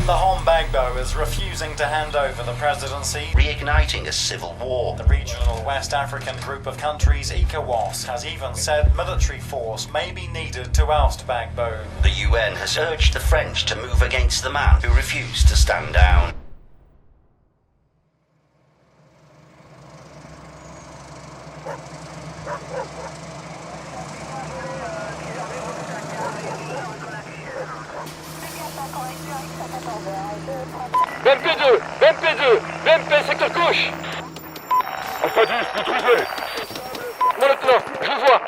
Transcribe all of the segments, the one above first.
Laurent Gbagbo is refusing to hand over the presidency, reigniting a civil war. The regional West African group of countries, ECOWAS, has even said military force may be needed to oust Gbagbo. The UN has urged the French to move against the man who refused to stand down. BMP2, BMP2, BMP secteur gauche. Alpha 10, maîtrisé. Mon lieutenant, je vous vois.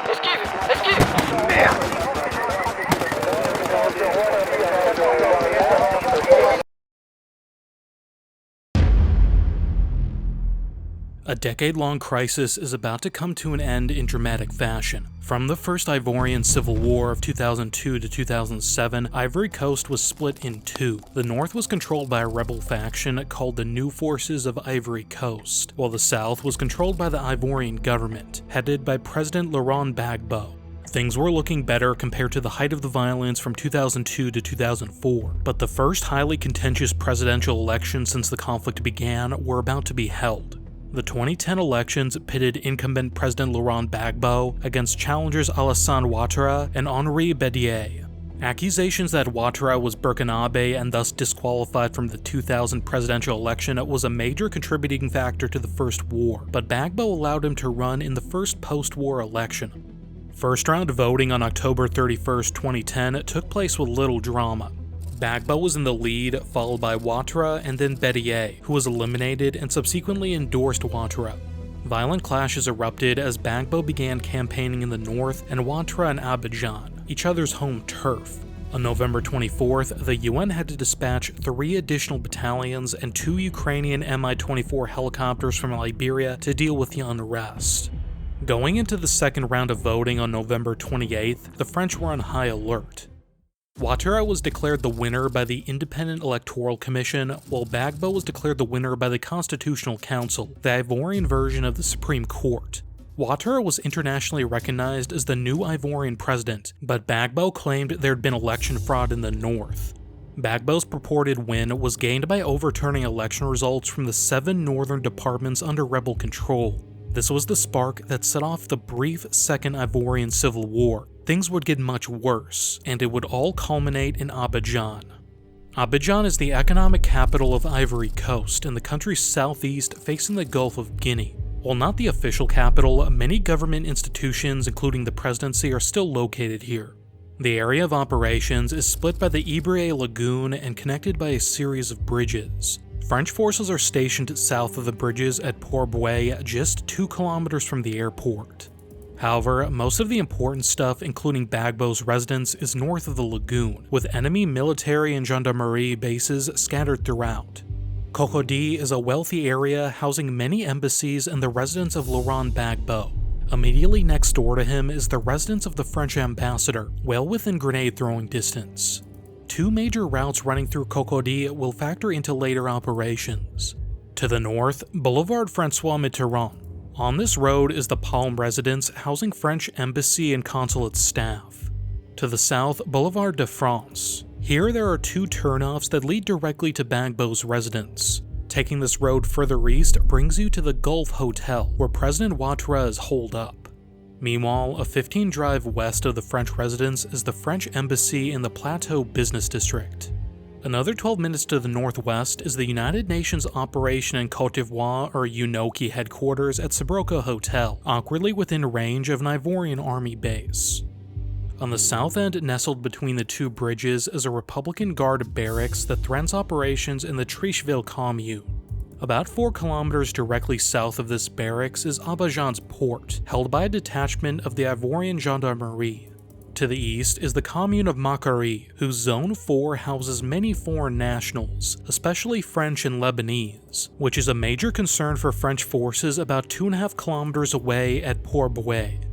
Esquive, esquive. Merde. A decade-long crisis is about to come to an end in dramatic fashion. From the First Ivorian Civil War of 2002 to 2007, Ivory Coast was split in two. The north was controlled by a rebel faction called the New Forces of Ivory Coast, while the south was controlled by the Ivorian government, headed by President Laurent Gbagbo. Things were looking better compared to the height of the violence from 2002 to 2004, but the first highly contentious presidential elections since the conflict began were about to be held. The 2010 elections pitted incumbent President Laurent Gbagbo against challengers Alassane Ouattara and Henri Bédier. Accusations that Ouattara was Burkinabe and thus disqualified from the 2000 presidential election was a major contributing factor to the First War, but Gbagbo allowed him to run in the first post-war election. First-round voting on October 31, 2010 took place with little drama. Gbagbo was in the lead, followed by Ouattara and then Bédier, who was eliminated and subsequently endorsed Ouattara. Violent clashes erupted as Gbagbo began campaigning in the north and Ouattara in Abidjan, each other's home turf. On November 24th, the UN had to dispatch 3 additional battalions and 2 Ukrainian Mi-24 helicopters from Liberia to deal with the unrest. Going into the second round of voting on November 28th, the French were on high alert. Ouattara was declared the winner by the Independent Electoral Commission, while Gbagbo was declared the winner by the Constitutional Council, the Ivorian version of the Supreme Court. Ouattara was internationally recognized as the new Ivorian president, but Gbagbo claimed there had been election fraud in the north. Gbagbo's purported win was gained by overturning election results from the 7 northern departments under rebel control. This was the spark that set off the brief Second Ivorian Civil War. Things would get much worse, and it would all culminate in Abidjan. Abidjan is the economic capital of Ivory Coast in the country's southeast facing the Gulf of Guinea. While not the official capital, many government institutions, including the presidency, are still located here. The area of operations is split by the Ibre Lagoon and connected by a series of bridges. French forces are stationed south of the bridges at Port-Bouet, just 2 kilometers from the airport. However, most of the important stuff, including Gbagbo's residence, is north of the lagoon, with enemy military and gendarmerie bases scattered throughout. Crocodile is a wealthy area housing many embassies and the residence of Laurent Gbagbo. Immediately next door to him is the residence of the French ambassador, well within grenade-throwing distance. 2 major routes running through Crocodile will factor into later operations. To the north, Boulevard François Mitterrand. On this road is the Palm residence housing French embassy and consulate staff. To the south, Boulevard de France. Here there are 2 turnoffs that lead directly to Gbagbo's residence. Taking this road further east brings you to the Gulf Hotel, where President Ouattara is holed up. Meanwhile, a 15 drive west of the French residence is the French embassy in the Plateau Business District. Another 12 minutes to the northwest is the United Nations Operation in Côte d'Ivoire or UNOCI headquarters at Sibroka Hotel, awkwardly within range of an Ivorian army base. On the south end, nestled between the 2 bridges, is a Republican Guard barracks that threatens operations in the Tricheville commune. About 4 kilometers directly south of this barracks is Abidjan's port, held by a detachment of the Ivorian Gendarmerie. To the east is the commune of Macquarie, whose Zone 4 houses many foreign nationals, especially French and Lebanese, which is a major concern for French forces about 2.5 kilometers away at Port-Bouet.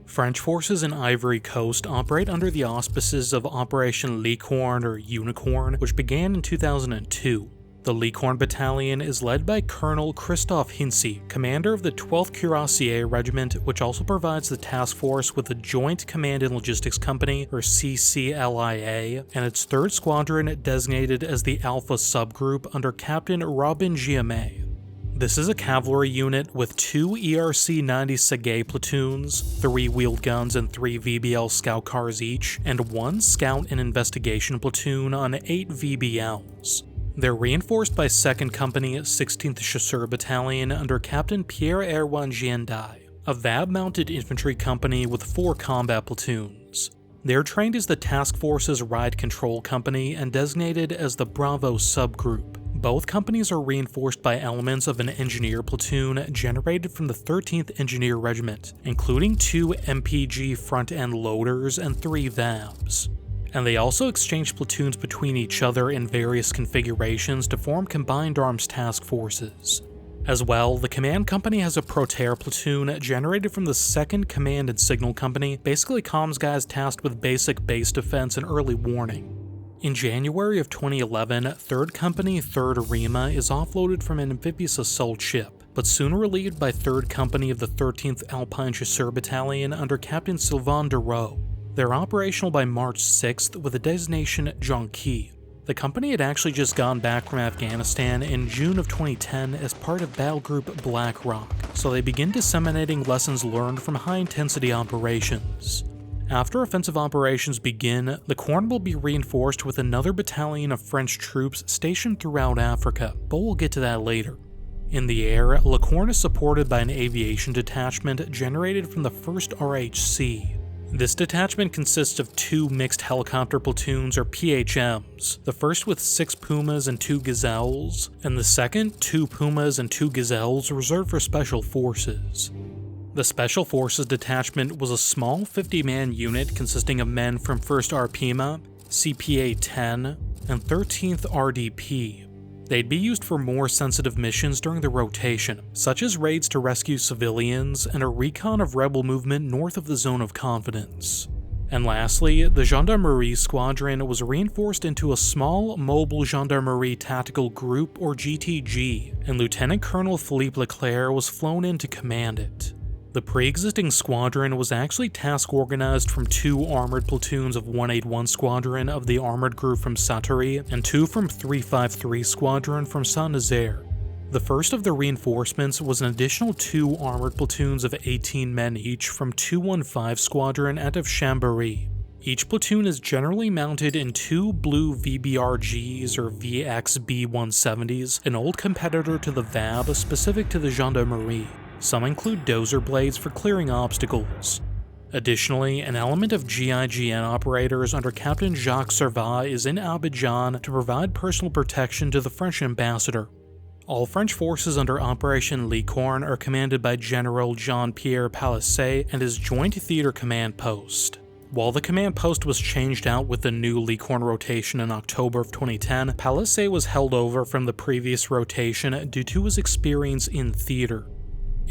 French forces in Ivory Coast operate under the auspices of Operation Licorne or Unicorn, which began in 2002. The Licorne Battalion is led by Colonel Christophe Hincy, commander of the 12th Cuirassier Regiment, which also provides the task force with the Joint Command and Logistics Company, or CCLIA, and its 3rd Squadron designated as the Alpha subgroup under Captain Robin Giammei. This is a cavalry unit with 2 ERC-90 Sagae platoons, 3 wheeled guns and 3 VBL scout cars each, and 1 scout and investigation platoon on 8 VBLs. They're reinforced by 2nd Company 16th Chasseur Battalion under Captain Pierre Erwan Giendaj, a VAB-mounted infantry company with 4 combat platoons. They're trained as the Task Force's Ride Control Company and designated as the Bravo subgroup. Both companies are reinforced by elements of an engineer platoon generated from the 13th Engineer Regiment, including 2 MPG front-end loaders and 3 VABs. And they also exchange platoons between each other in various configurations to form combined arms task forces. As well, the command company has a Proteer platoon generated from the 2nd Command and Signal Company, basically comms guys tasked with basic base defense and early warning. In January of 2011, 3rd Company 3rd RPIMa is offloaded from an amphibious assault ship, but soon relieved by 3rd Company of the 13th Alpine Chasseur Battalion under Captain Sylvain Durot. They're operational by March 6th with the designation Jean-Christophe. The company had actually just gone back from Afghanistan in June of 2010 as part of Battle Group Black Rock, so they begin disseminating lessons learned from high-intensity operations. After offensive operations begin, the Corn will be reinforced with another battalion of French troops stationed throughout Africa, but we'll get to that later. In the air, Le Corne is supported by an aviation detachment generated from the 1st RHC. This detachment consists of 2 mixed helicopter platoons, or PHMs, the first with 6 Pumas and 2 Gazelles, and the second 2 Pumas and 2 Gazelles reserved for Special Forces. The Special Forces detachment was a small 50-man unit consisting of men from 1st RPIMa, CPA-10, and 13th RDP. They'd be used for more sensitive missions during the rotation, such as raids to rescue civilians and a recon of rebel movement north of the Zone of Confidence. And lastly, the Gendarmerie Squadron was reinforced into a small Mobile Gendarmerie Tactical Group, or GTG, and Lieutenant Colonel Philippe Leclerc was flown in to command it. The pre-existing squadron was actually task organized from 2 armored platoons of 181 Squadron of the Armored Group from Satari and 2 from 353 Squadron from Saint-Nazaire. The first of the reinforcements was an additional 2 armored platoons of 18 men each from 215 Squadron out of Chambéry. Each platoon is generally mounted in 2 blue VBRGs or VXB-170s, an old competitor to the VAB specific to the Gendarmerie. Some include dozer blades for clearing obstacles. Additionally, an element of GIGN operators under Captain Jacques Servat is in Abidjan to provide personal protection to the French ambassador. All French forces under Operation Licorne are commanded by General Jean-Pierre Palissé and his Joint Theater Command Post. While the command post was changed out with the new Licorne rotation in October of 2010, Palissé was held over from the previous rotation due to his experience in theater.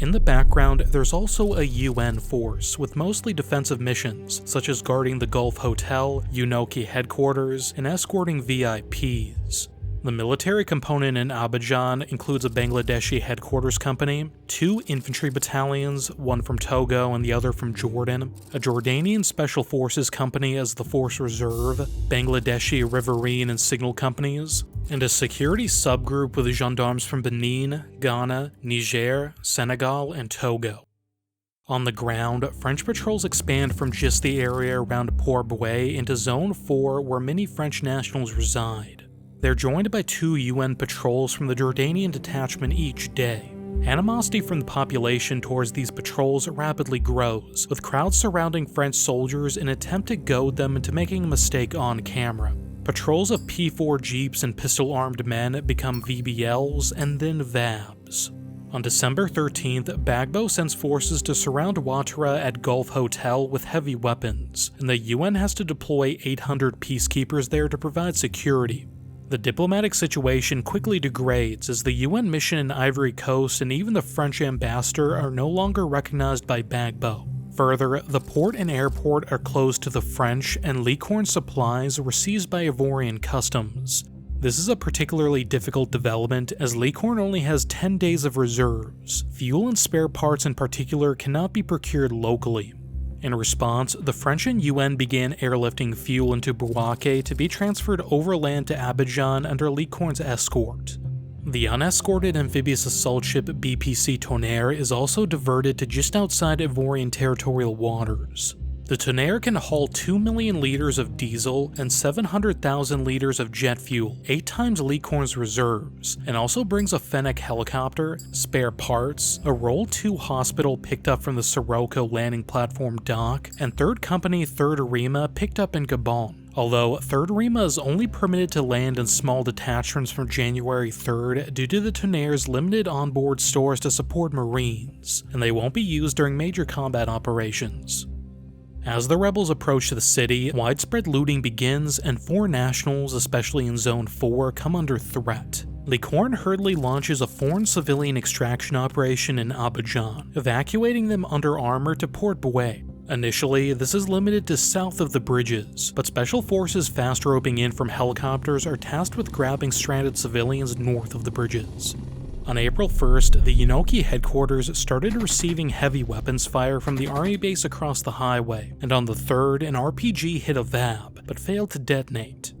In the background, there's also a UN force with mostly defensive missions, such as guarding the Gulf Hotel, UNOCI headquarters, and escorting VIPs. The military component in Abidjan includes a Bangladeshi headquarters company, 2 infantry battalions, one from Togo and the other from Jordan, a Jordanian special forces company as the Force Reserve, Bangladeshi riverine and signal companies, and a security subgroup with gendarmes from Benin, Ghana, Niger, Senegal, and Togo. On the ground, French patrols expand from just the area around Port-Bouet into Zone 4 where many French nationals reside. They're joined by 2 UN patrols from the Jordanian detachment each day. Animosity from the population towards these patrols rapidly grows, with crowds surrounding French soldiers in an attempt to goad them into making a mistake on camera. Patrols of P4 jeeps and pistol-armed men become VBLs and then VABs. On December 13th, Gbagbo sends forces to surround Ouattara at Gulf Hotel with heavy weapons, and the UN has to deploy 800 peacekeepers there to provide security. The diplomatic situation quickly degrades as the UN mission in Ivory Coast and even the French ambassador are no longer recognized by Gbagbo. Further, the port and airport are closed to the French, and Licorne supplies were seized by Ivorian customs. This is a particularly difficult development as Licorne only has 10 days of reserves. Fuel and spare parts in particular cannot be procured locally. In response, the French and UN began airlifting fuel into Bouaké to be transferred overland to Abidjan under Licorne's escort. The unescorted amphibious assault ship BPC Tonnerre is also diverted to just outside Ivorian territorial waters. The Tonnerre can haul 2 million liters of diesel and 700,000 liters of jet fuel, 8 times Licorne's reserves, and also brings a Fennec helicopter, spare parts, a Roll 2 hospital picked up from the Sirocco landing platform dock, and 3rd Company 3rd RPIMa picked up in Gabon. Although 3rd RPIMa is only permitted to land in small detachments from January 3rd due to the Tonnerre's limited onboard stores to support Marines, and they won't be used during major combat operations. As the rebels approach the city, widespread looting begins and 4 nationals, especially in Zone 4, come under threat. Licorne hurriedly launches a foreign civilian extraction operation in Abidjan, evacuating them under armor to Port Boué. Initially, this is limited to south of the bridges, but special forces fast roping in from helicopters are tasked with grabbing stranded civilians north of the bridges. On April 1st, the UNOCI headquarters started receiving heavy weapons fire from the army base across the highway, and on the 3rd, an RPG hit a VAB, but failed to detonate.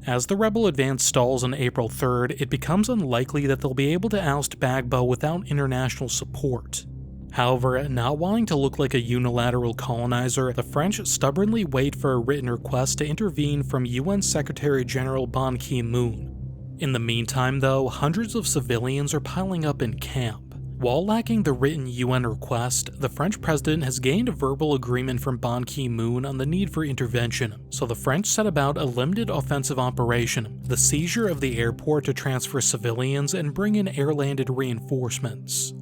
As the rebel advance stalls on April 3rd, it becomes unlikely that they'll be able to oust Gbagbo without international support. However, not wanting to look like a unilateral colonizer, the French stubbornly wait for a written request to intervene from UN Secretary General Ban Ki-moon. In the meantime, though, hundreds of civilians are piling up in camp. While lacking the written UN request, the French president has gained a verbal agreement from Ban Ki-moon on the need for intervention, so the French set about a limited offensive operation, the seizure of the airport to transfer civilians and bring in air-landed reinforcements.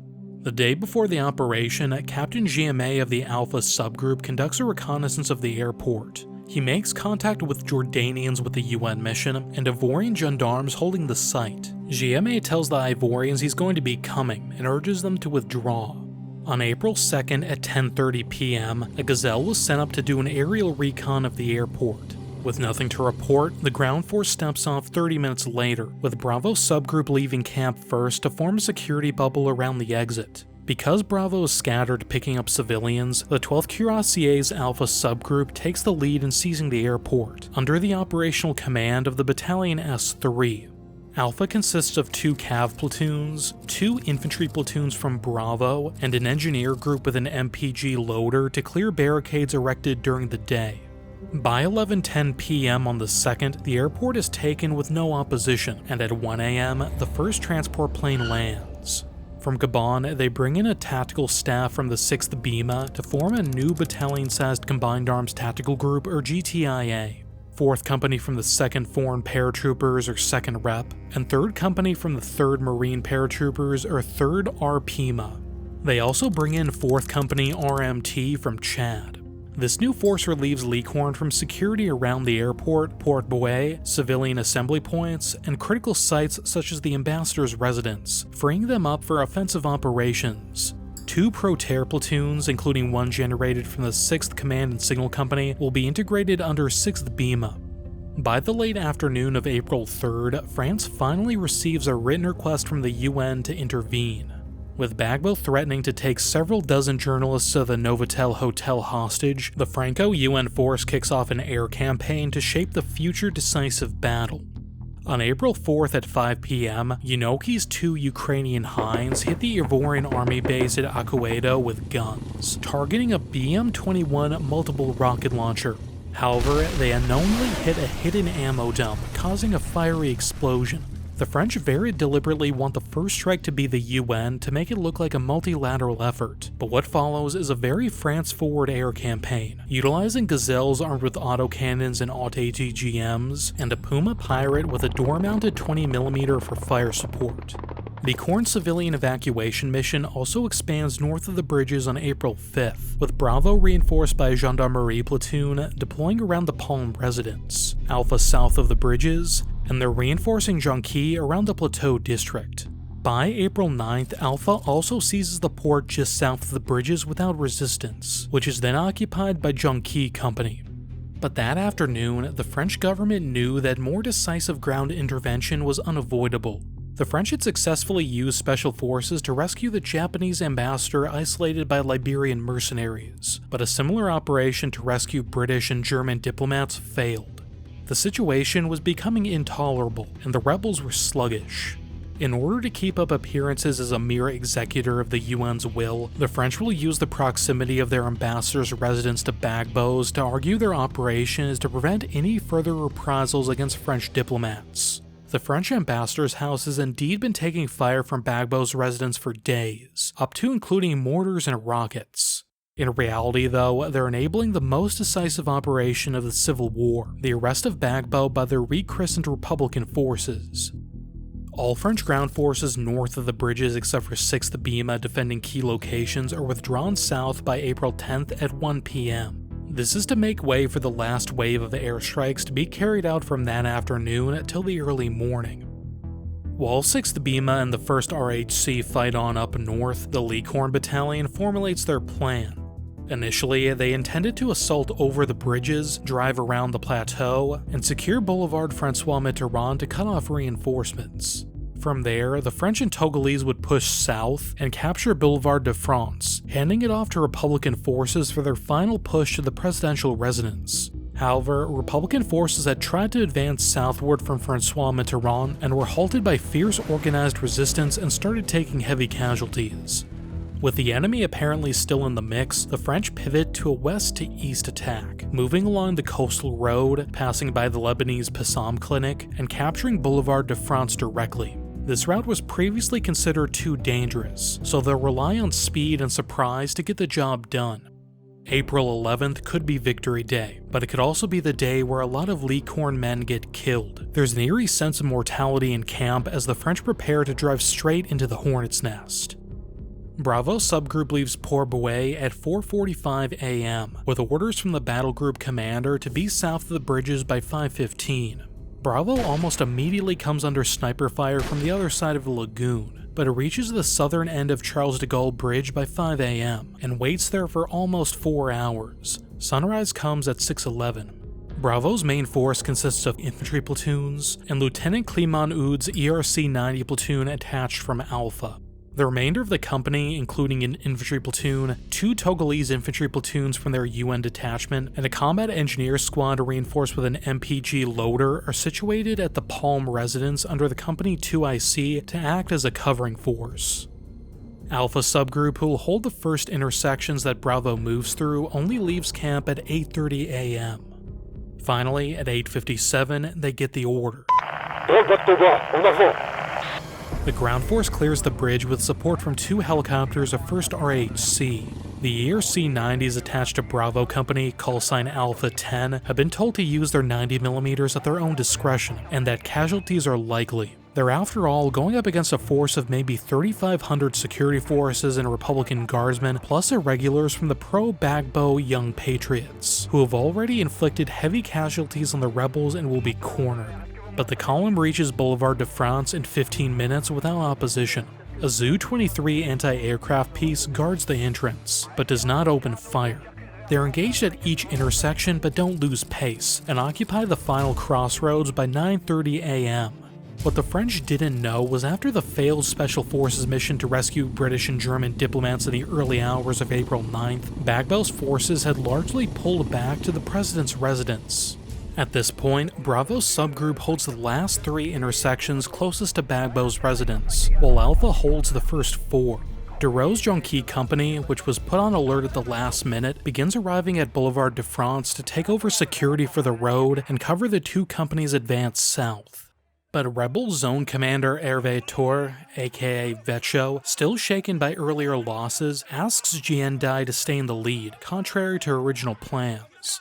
The day before the operation, Captain Giammei of the Alpha subgroup conducts a reconnaissance of the airport. He makes contact with Jordanians with the UN mission and Ivorian gendarmes holding the site. Giammei tells the Ivorians he's going to be coming and urges them to withdraw. On April 2nd at 10:30 p.m., a Gazelle was sent up to do an aerial recon of the airport. With nothing to report, the ground force steps off 30 minutes later, with Bravo subgroup leaving camp first to form a security bubble around the exit. Because Bravo is scattered picking up civilians, the 12th Cuirassiers Alpha subgroup takes the lead in seizing the airport, under the operational command of the Battalion S3. Alpha consists of 2 Cav platoons, 2 infantry platoons from Bravo, and an engineer group with an MPG loader to clear barricades erected during the day. By 11:10 p.m. on the 2nd, the airport is taken with no opposition, and at 1 a.m., the first transport plane lands. From Gabon, they bring in a tactical staff from the 6th BIMA to form a new battalion-sized Combined Arms Tactical Group, or GTIA. 4th Company from the 2nd Foreign Paratroopers, or 2nd Rep, and 3rd Company from the 3rd Marine Paratroopers, or 3rd RPIMa. They also bring in 4th Company RMT from Chad. This new force relieves Licorne from security around the airport, Port Boué, civilian assembly points, and critical sites such as the ambassador's residence, freeing them up for offensive operations. 2 Proterre platoons, including 1 generated from the 6th Command and Signal Company, will be integrated under 6th BIMA. By the late afternoon of April 3rd, France finally receives a written request from the UN to intervene. With Gbagbo threatening to take several dozen journalists of the Novotel Hotel hostage, the Franco-UN force kicks off an air campaign to shape the future decisive battle. On April 4th at 5 p.m., UNOCI's 2 Ukrainian Hinds hit the Ivorian army base at Akouedo with guns, targeting a BM-21 multiple rocket launcher. However, they unknowingly hit a hidden ammo dump, causing a fiery explosion. The French very deliberately want the first strike to be the UN to make it look like a multilateral effort, but what follows is a very France-forward air campaign, utilizing Gazelles armed with autocannons and ATGMs, and a Puma Pirate with a door-mounted 20mm for fire support. The Corn civilian evacuation mission also expands north of the bridges on April 5th, with Bravo reinforced by a gendarmerie platoon deploying around the Palm residence, Alpha south of the bridges, and they're reinforcing Jonqui around the Plateau district. By April 9th, Alpha also seizes the port just south of the bridges without resistance, which is then occupied by Jonqui Company. But that afternoon, the French government knew that more decisive ground intervention was unavoidable. The French had successfully used special forces to rescue the Japanese ambassador isolated by Liberian mercenaries, but a similar operation to rescue British and German diplomats failed. The situation was becoming intolerable, and the rebels were sluggish. In order to keep up appearances as a mere executor of the UN's will, the French will use the proximity of their ambassador's residence to Bagbos to argue their operation is to prevent any further reprisals against French diplomats. The French ambassador's house has indeed been taking fire from Bagbos' residence for days, up to including mortars and rockets. In reality, though, they're enabling the most decisive operation of the Civil War, the arrest of Bagbo by their rechristened Republican forces. All French ground forces north of the bridges except for 6th BULLETIN defending key locations are withdrawn south by April 10th at 1 p.m. This is to make way for the last wave of airstrikes to be carried out from that afternoon until the early morning. While 6th BULLETIN and the 1st RHC fight on up north, the Licorne Battalion formulates their plan. Initially, they intended to assault over the bridges, drive around the plateau, and secure Boulevard François Mitterrand to cut off reinforcements. From there, the French and Togolese would push south and capture Boulevard de France, handing it off to Republican forces for their final push to the presidential residence. However, Republican forces had tried to advance southward from François Mitterrand and were halted by fierce organized resistance and started taking heavy casualties. With the enemy apparently still in the mix, the French pivot to a west-to-east attack, moving along the coastal road, passing by the Lebanese Passam Clinic, and capturing Boulevard de France directly. This route was previously considered too dangerous, so they'll rely on speed and surprise to get the job done. April 11th could be Victory Day, but it could also be the day where a lot of Licorne men get killed. There's an eerie sense of mortality in camp as the French prepare to drive straight into the hornet's nest. Bravo subgroup leaves Port-Bouet at 4:45 a.m., with orders from the battle group commander to be south of the bridges by 5:15. Bravo almost immediately comes under sniper fire from the other side of the lagoon, but it reaches the southern end of Charles de Gaulle Bridge by 5 a.m. and waits there for almost 4 hours. Sunrise comes at 6:11. Bravo's main force consists of infantry platoons and Lieutenant Clément Hude's ERC 90 platoon attached from Alpha. The remainder of the company, including an infantry platoon, 2 Togolese infantry platoons from their UN detachment, and a combat engineer squad reinforced with an MPG loader, are situated at the Palm residence under the Company 2IC to act as a covering force. Alpha subgroup, who will hold the first intersections that Bravo moves through, only leaves camp at 8:30 a.m. Finally, at 8:57, they get the order. The ground force clears the bridge with support from 2 helicopters of 1st RHC. The ERC 90s attached to Bravo Company, callsign Alpha 10, have been told to use their 90mm at their own discretion, and that casualties are likely. They're after all going up against a force of maybe 3,500 security forces and Republican guardsmen, plus irregulars from the pro-Bagbo Young Patriots, who have already inflicted heavy casualties on the rebels and will be cornered. But the column reaches Boulevard de France in 15 minutes without opposition. A Zu-23 anti-aircraft piece guards the entrance, but does not open fire. They're engaged at each intersection but don't lose pace, and occupy the final crossroads by 9:30 a.m. What the French didn't know was after the failed Special Forces mission to rescue British and German diplomats in the early hours of April 9th, Bagbo's forces had largely pulled back to the president's residence. At this point, Bravo's subgroup holds the last 3 intersections closest to Bagbo's residence, while Alpha holds the first 4. Durot's Jonquille Company, which was put on alert at the last minute, begins arriving at Boulevard de France to take over security for the road and cover the 2 companies' advance south. But Rebel Zone Commander Hervé Tour, aka Vecho, still shaken by earlier losses, asks Giendaj to stay in the lead, contrary to original plans.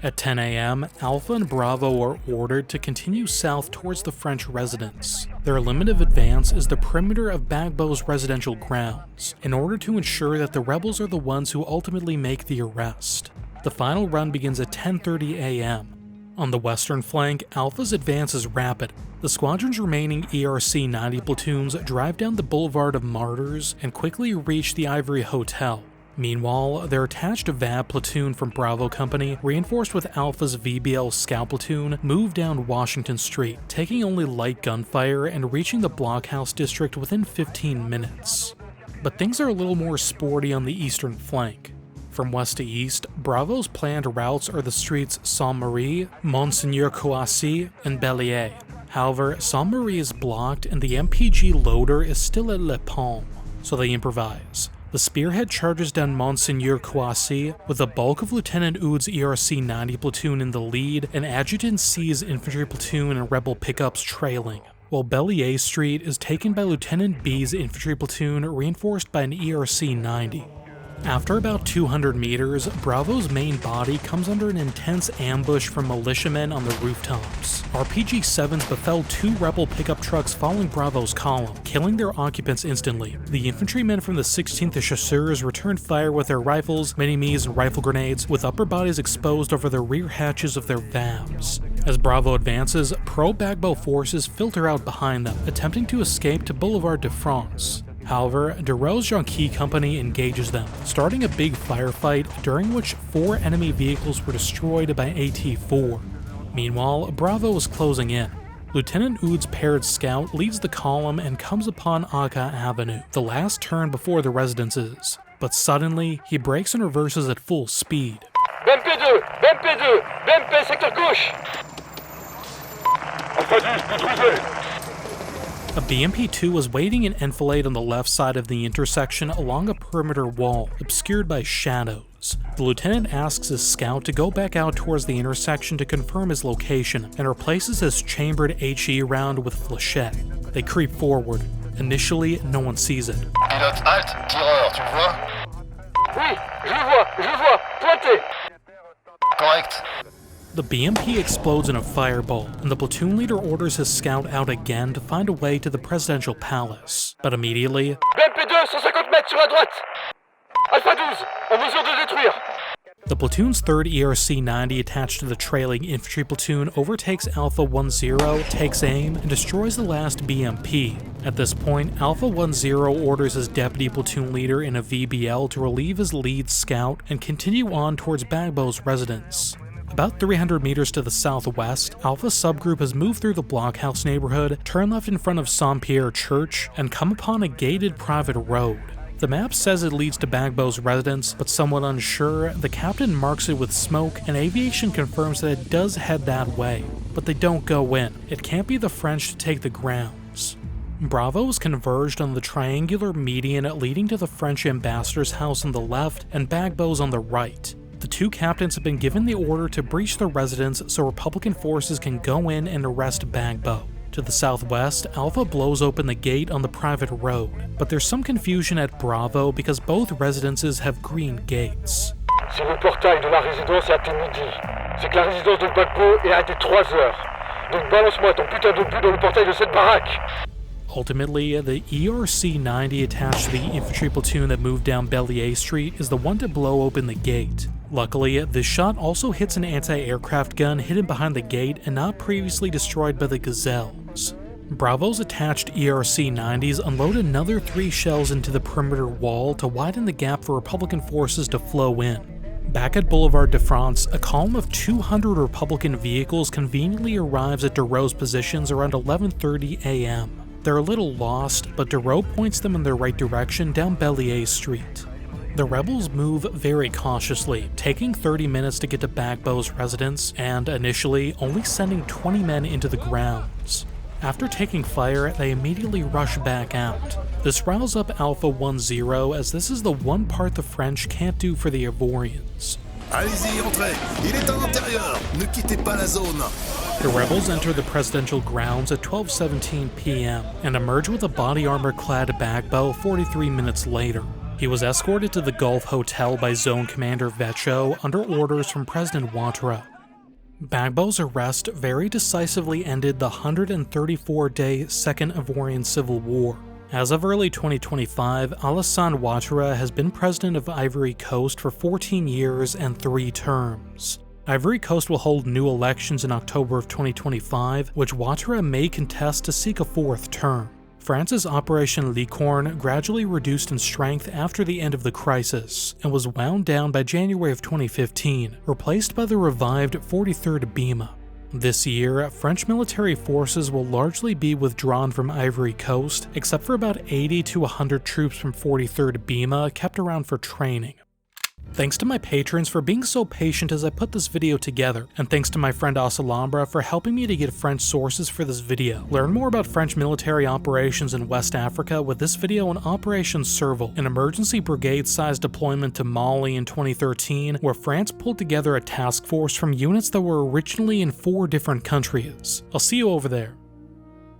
At 10 a.m., Alpha and Bravo are ordered to continue south towards the French residence. Their limit of advance is the perimeter of Bagbo's residential grounds, in order to ensure that the rebels are the ones who ultimately make the arrest. The final run begins at 10:30 a.m. On the western flank, Alpha's advance is rapid. The squadron's remaining ERC 90 platoons drive down the Boulevard of Martyrs and quickly reach the Ivory Hotel. Meanwhile, their attached VAB platoon from Bravo Company, reinforced with Alpha's VBL scout platoon, moved down Washington Street, taking only light gunfire and reaching the Blockhouse district within 15 minutes. But things are a little more sporty on the eastern flank. From west to east, Bravo's planned routes are the streets Saint-Marie, Monseigneur Coissy, and Bellier. However, Saint-Marie is blocked and the MPG loader is still at Le Palme, so they improvise. The spearhead charges down Monseigneur Coissy with the bulk of Lieutenant Hude's ERC 90 platoon in the lead and Adjutant C's infantry platoon and rebel pickups trailing, while Bellier Street is taken by Lieutenant B's infantry platoon reinforced by an ERC 90. After about 200 meters, Bravo's main body comes under an intense ambush from militiamen on the rooftops. RPG-7s befell 2 rebel pickup trucks following Bravo's column, killing their occupants instantly. The infantrymen from the 16th Chasseurs returned fire with their rifles, mini-mes, and rifle grenades, with upper bodies exposed over the rear hatches of their VABs. As Bravo advances, pro-Bagbo forces filter out behind them, attempting to escape to Boulevard de France. However, Durot's Jean-Christophe company engages them, starting a big firefight during which 4 enemy vehicles were destroyed by AT-4. Meanwhile, Bravo is closing in. Lieutenant Hude's paired scout leads the column and comes upon Aka Avenue, the last turn before the residences. But suddenly, he brakes and reverses at full speed. BMP2, BMP2, BMP secteur gauche. Alpha 10, maîtrisé. A BMP-2 was waiting in enfilade on the left side of the intersection along a perimeter wall, obscured by shadows. The lieutenant asks his scout to go back out towards the intersection to confirm his location, and replaces his chambered HE round with flechette. They creep forward. Initially, no one sees it. Pilote halte, tireur, tu le vois? Oui, je vois, pointez. Correct. The BMP explodes in a fireball, and the platoon leader orders his scout out again to find a way to the presidential palace. But immediately, BMP2, 150 mètres sur la droite. Alpha 12, en mesure de détruire. the platoon's 3rd ERC 90 attached to the trailing infantry platoon overtakes Alpha 10, takes aim, and destroys the last BMP. At this point, Alpha 10 orders his deputy platoon leader in a VBL to relieve his lead scout and continue on towards Bagbo's residence. About 300 meters to the southwest, Alpha's subgroup has moved through the Blockhouse neighborhood, turn left in front of Saint-Pierre Church, and come upon a gated private road. The map says it leads to Bagbo's residence, but somewhat unsure, the captain marks it with smoke, and aviation confirms that it does head that way. But they don't go in. It can't be the French to take the grounds. Bravo is converged on the triangular median leading to the French ambassador's house on the left and Bagbo's on the right. The 2 captains have been given the order to breach the residence so Republican forces can go in and arrest Bagbo. To the southwest, Alpha blows open the gate on the private road, but there's some confusion at Bravo because both residences have green gates. Si le portail de la résidence est à midi, c'est que la résidence de Bagbo est à 3 heures. Donc balance-moi ton putain de but dans le portail de cette baraque. Ultimately, the ERC 90 attached to the infantry platoon that moved down Bellier Street is the one to blow open the gate. Luckily, this shot also hits an anti-aircraft gun hidden behind the gate and not previously destroyed by the Gazelles. Bravo's attached ERC 90s unload another 3 shells into the perimeter wall to widen the gap for Republican forces to flow in. Back at Boulevard de France, a column of 200 Republican vehicles conveniently arrives at Durot's positions around 11:30 a.m. They're a little lost, but Durot points them in the right direction down Bellier Street. The rebels move very cautiously, taking 30 minutes to get to Bagbo's residence, and initially only sending 20 men into the grounds. After taking fire, they immediately rush back out. This riles up Alpha 10 as this is the one part the French can't do for the Ivorians. Allez-y, entrez! Il est à l'intérieur! Ne quittez pas la zone! The rebels enter the presidential grounds at 12:17 p.m. and emerge with a body armor-clad Bagbo 43 minutes later. He was escorted to the Gulf Hotel by Zone Commander Vecho under orders from President Ouattara. Bagbo's arrest very decisively ended the 134-day Second Ivorian Civil War. As of early 2025, Alassane Ouattara has been president of Ivory Coast for 14 years and 3 terms. Ivory Coast will hold new elections in October of 2025, which Ouattara may contest to seek a 4th term. France's Operation Licorne gradually reduced in strength after the end of the crisis, and was wound down by January of 2015, replaced by the revived 43rd BIMA. This year, French military forces will largely be withdrawn from Ivory Coast, except for about 80 to 100 troops from 43rd BIMA kept around for training. Thanks to my patrons for being so patient as I put this video together, and thanks to my friend Asalambra for helping me to get French sources for this video. Learn more about French military operations in West Africa with this video on Operation Serval, an emergency brigade-sized deployment to Mali in 2013, where France pulled together a task force from units that were originally in 4 different countries. I'll see you over there.